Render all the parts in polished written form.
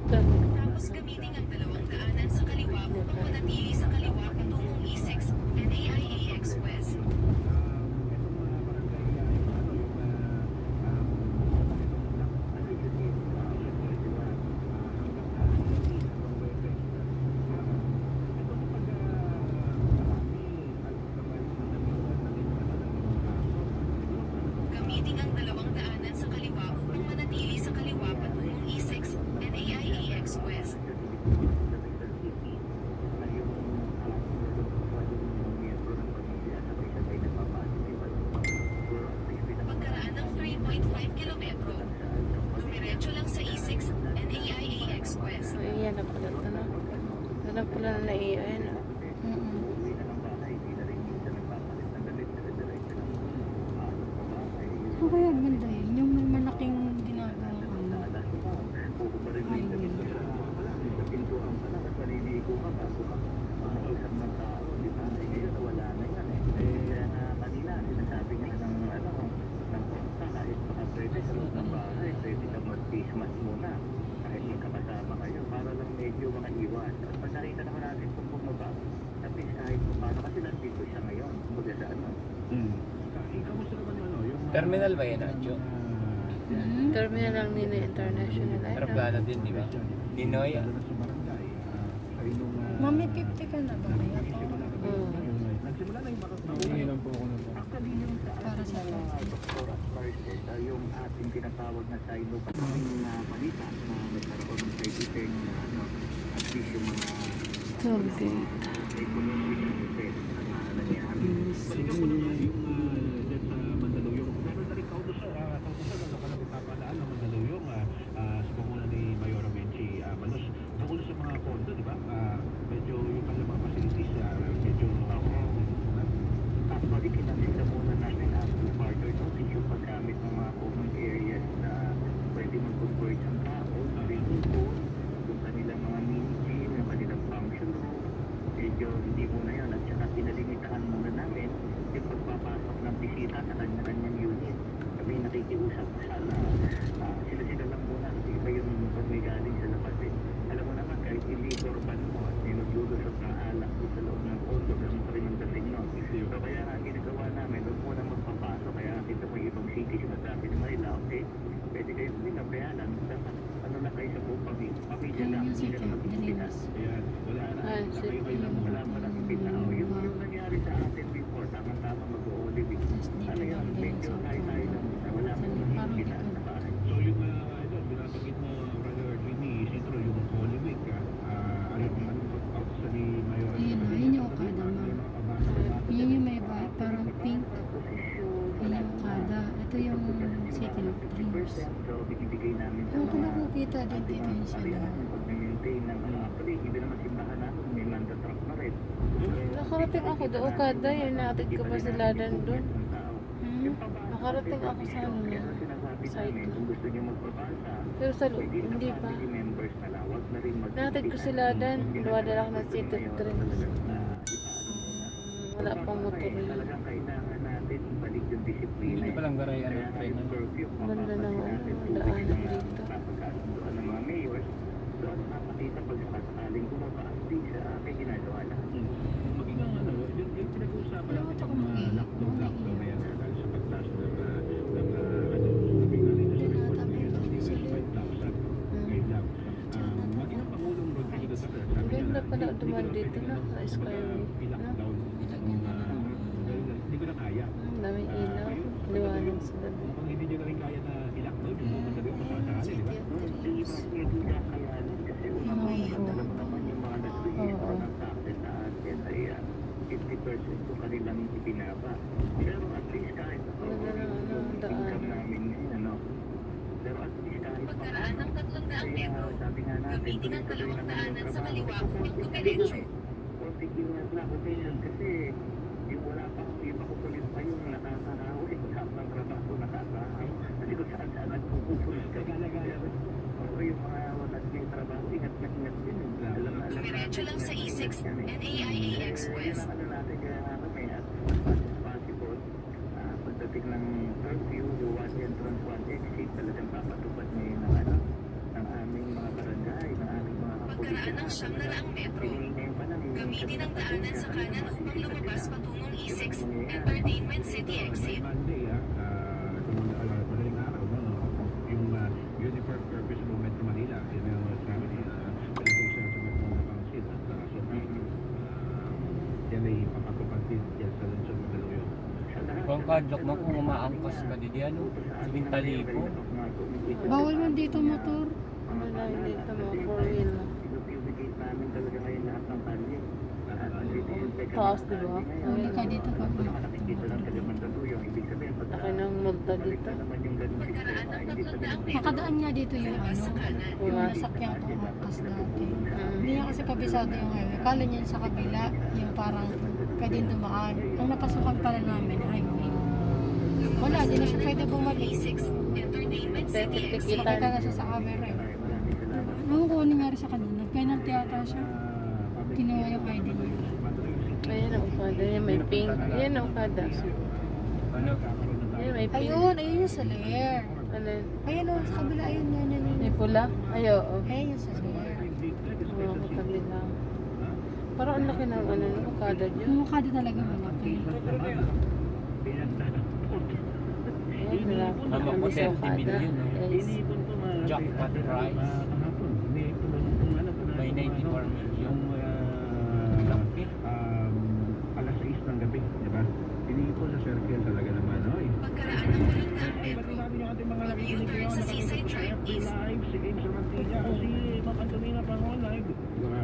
Tapos gamitin ang dalawang daanan sa kaliwa upang manatili sa kaliwa patungong E6 NAIA Express. Gamitin ang dalawang daanan sa kaliwa upang manatili sa kaliwa patungong E6 NAIA Express. Pagkaraan ng 3.5 kilometro, dumiretso lang sa E6 NAIA Express. So, iyan na pala ito na. Ano pala na naiyan na. Oh, kaya ang ganda yun. Yung may malaking ginagawa ano. Highway. Kahit magkakasama kayo para lang medyo makaiwas. At pag nakita naman natin kung bumaba, tapi kahit paano kasi nandito siya ngayon. Kumbaga sa ano. Kamusta naman yung Terminal ba yan, Anjo? Terminal ng Ninoy International Aeroplano din, di ba? Ninoy. Mami, 50 ka na ba? Kaya to? Nagsimula na yung Nangihilang po ako ng Para sa to. yung ating tinatawag na silo balita na nagkaroon ng kaibigan na ano, at least yung mga Tollgate. economic effect na nangyari. Balikan ko naman yung dyan sa Mandaluyong. Meron na rin kautusan ng nakalapit na palaan ng Mandaluyong sa pangunan ni Mayora Menchi Manos. Tungkol sa mga kondo, di ba? Medyo yung kanilang mga facilities, medyo balikin natin sa muna natin to further notice yung paggamit ng mga common areas na pwede mag-convert ang tao sa swimming pool, yung kanilang mga mini-gym, yung kanilang function room. Medyo hindi muna yan at saka pinalimitahan muna namin yung pagpapasok ng bisita sa kanya-kanyang unit. Kami nakikiusap sana sila-sila lang muna kasi iba yung pag may galing sa labas eh. Alam mo naman kahit illegal ban mo at may maglulusot ng alak sa loob ng condo, ganun pa rin yung dating nun. So kaya nga ginagawa namin, huwag muna magpapasok. Kaya nakita mo yung ibang city, sinasabi ni Manila, okay, pwede kayo huminga, kaya lang, dapat ano na kayo sa buong pamilya lang, Ayun yung hindi city, na mag-ipitas. Dalinas. Ayan, wala na. City. Kayo lang, wala pa lang ipitao. Yung nangyari sa atin before, tama-tama mag-o-olive. Tapos dito Ano yun, lang din medyo sa tayo lang, wala mo parang ipitas ito. sa bahay. So yung binabanggit mo, Brother Jimmy, Isidro, yung Holy Week, ano out sa ni Mayor. Ayun na, yun yung Okada, ma'am. Yun yung may parang pink. Yun yung Okada. Ito yung City of Dreams. So, bibigay namin sa Ewan ko mga nakikita din dito yung sila. pag-maintain ng actually, hindi naman simbahan natin, may manda truck na rin. Nakarating ako doon, Okada. Yun, natin ko pa sila doon. Nakarating ako sa ano na, site na. Kung gusto niyo magpapasa, Pero sa loob, pwede hindi na pa. family members na lang. Huwag na rin Natin ko sila doon. Luwadala ako ng City of Dreams. Wala pang motor yun. Talagang kailangan natin ibalik yung disiplina. Hindi pa lang garay, ano, Kaya train yung na. curfew, Ganda ng natin daanan dito. napagkasunduan ng mga mayors. Doon napakita pag sakaling bumaba ang sa aking ginagawa na. Maging ang ano, yung pinag-uusapan Pero natin ito yung kung lockdown na yan dahil sa pagtaas ng ano, sabi nga rin sa report na yun, ang 5,000 ngayon lang. Maging ang Pangulong Rodrigo Duterte, Ang sabi ganda niya, pala duman dito na, sa Skyway. i-lockdown. Hindi ko na kaya. Ang daming ilaw. Liwanag sa gabi. Kung hindi nyo na rin kaya na i-lockdown, yung mga gabi masasakali, di ba? Hindi na kayanin kasi alam naman yung mga nag-register ng taxes sa atin ay 50% yung kanilang ipinaba. Pero at least kahit Ganda ng ano, income daan. namin, ano, pero at least kahit Pagkaraan ng 300 metro, sabi nga natin, gamitin ang tuloy-tuloy dalawang naman yung daanan sa trabaho. kaliwa upang dumiretso. Konting ingat na occasion kasi yung wala pang iba ko kulit pa yung nakakahaw, wala pang trabaho nakakahaw. Kasi kung saan nagpupulis ka. Oo, yung mga wala yung trabaho, ingat na ingat din. Dumiretso lang sa E6 NAIA Express. Yan ang ano natin kaya nga kami at as much as possible, pagdating ng curfew, yung one entrance, one exit, talagang papatupad niya yung ng aming mga barangay, ng Pagkaraan ng 900 metro, gamitin ang daanan sa kanan upang lumabas patungong E6 Entertainment City exit. Monday, madaling araw, no? Yung Uniform Purpose Movement sa Manila, yun yung sabi niya, delegation sa Metro Council at so yan ay papatupad din yan sa Lungsod Mandaluyong. Kung kadlok mo, kung umaangkas ka di ano, 7,000. Bawal man dito motor. Wala, hindi ito mo. 4-wheel na. Pinupibigate namin talaga ngayon lahat ng kalye. Taas, di ba? Huli ka dito pag Nakikita lang sa Mandaluyong, ibig sabihin, pag Laki ng multa dito. naman yung ganun dito, Pagkaraan ng 300 metro, makadaan nga dito yung ano, sa kanan. yung nasakyan tumakas dati. Mm. Hindi niya kasi kabisado yung highway. Kala niya sa kabila, yung parang pwedeng dumaan. Ang napasukan pala namin, highway. Wala, di na siya pwede bumalik. E6 Entertainment City exit. Makita na siya sa camera eh. Ano ko nangyari sa kanina? Penalty ata siya. Kinuha yung ID niya. Ayan ang ukada. Ayan may pink. Ayan ang ukada. Ano? Ayan may pink. Ayun, ayun yung salir. Ano? Ayun o, sa kabila, ayun, yun, yun, May yun. pula? Ay, oo. Ayun yung salir. Oo, katabi lang. Parang ang laki ng ano, ng ukada dyan. Yung mukha din talaga malaki. Ayan, wala pa Tama kami po, sa 30 ukada. million, no? Guys. Jackpot prize. May 94 million. Laki. Alas 6 ng gabi, di ba? Pinipon sa circle talaga naman, oy. Pagkaraan ng 800 metro, mag-U-turn sa Seaside Drive East. Live, si James Ramantilla, si Ma'am Antonina Pangon live.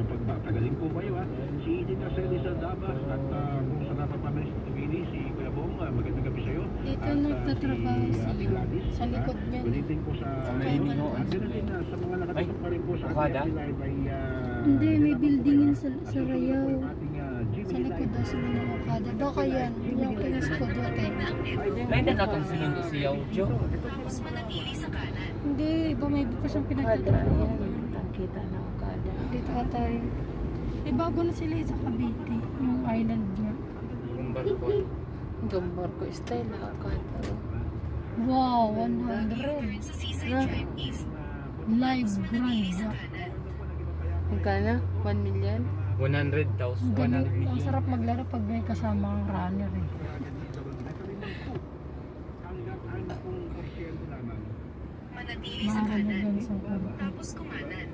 Pagpapagaling po kayo ha. Si Edith Aceli sa Dabas at kung sa napapamilis sa Tubili, si Kuya Bong, magandang gabi sa'yo. Dito At, nagtatrabaho si, siya. Gladys, Sa likod ha? niya. Good evening po sa May at ganun din sa mga nakatusok pa rin po sa Okada? ating live ay Hindi, may building yun sa Rayaw. ating Sa likod daw sila ng Okada. Baka yan, yung pinas ko dote. May na natin sinundo si Yao Jo. Tapos manatili sa kanan. Hindi, iba may iba pa siyang Ukada. pinagtatrabaho. Ayan. Nakita ng ukada. Dito ka tayo. Eh, bago na sila sa Cavite, yung island niya. Yung barko. Gambar ko style na ukada. Wow, U-turn 100. sa Seaside Drive East. Live Manatili sa grind. kanan. Magkano? 1 million? 100,000. 100 Ang million. sarap maglaro pag may kasamang runner eh. Manatili sa Mahal na kanan. dyan sa Cavite. Tapos kumanan.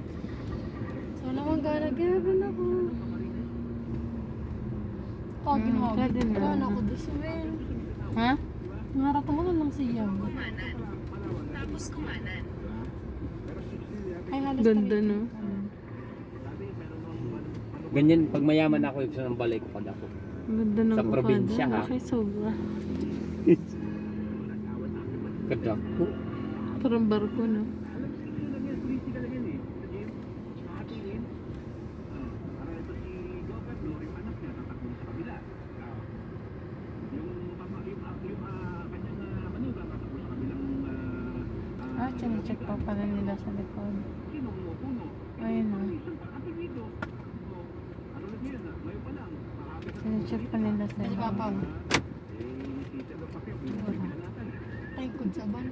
So naman gana-gana ako. Pag ginawa pwede na. gana ako this well. Ha? Ngarata mo na lang siya. Kumanan. Tapos kumanan. Ay halos Ganda, tayo. no? Ganyan, pag mayaman ako, ibig sabihin balik pag ako. Ang ganda ng Sa probinsya, ukada. ha? Laki sobra. Kadako. Parang barko, no? Ah, check pa pala nila sa likod. Ayun, no? Check pa nila sa Kasi likod. papaw. Ay, kudsaban.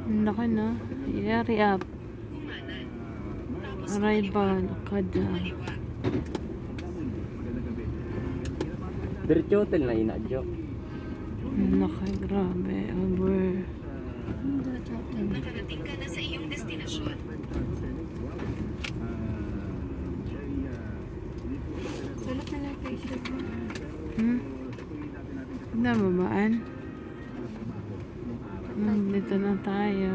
Ang laki, no? Yari up. Kumanan. Tapos Arrival, ukada. kaliwa. Diretso hotel na ina, Jo. Ang laki, grabe. Over. Nakarating ka na sa iyong destinasyon. Sulat na lang Facebook mo. Nababaan? Dito na tayo.